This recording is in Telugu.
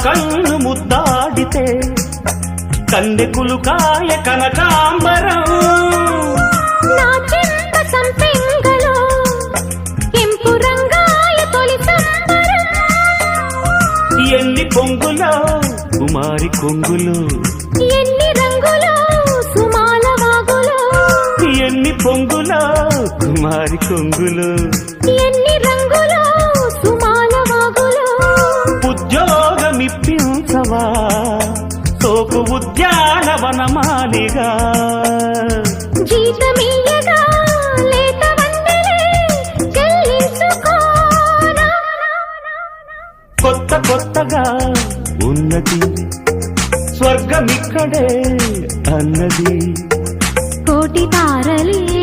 కన్ను ముద్దాడితే కన్నెకులు కాయ కనకాంబరం నా చెంత సంపెంగలో కెంపు రంగాయ తొలి సంబరం ఎన్ని పొంగులో కుమారి కొంగులు ఎన్ని రంగులో సుమాల వాగులో ఎన్ని పొంగులో కుమారి కొంగులు ఎన్ని రంగులో సుమాల వాగులో ఉద్యోగమిప్పించవా సోకు ఉద్యానవనమాలిగా జీతమియ్యగా లేత వందెలే చెల్లించుకోనా కొత్త కొత్తగా ఉన్నది స్వర్గమిక్కడే అన్నది కోటి తారలే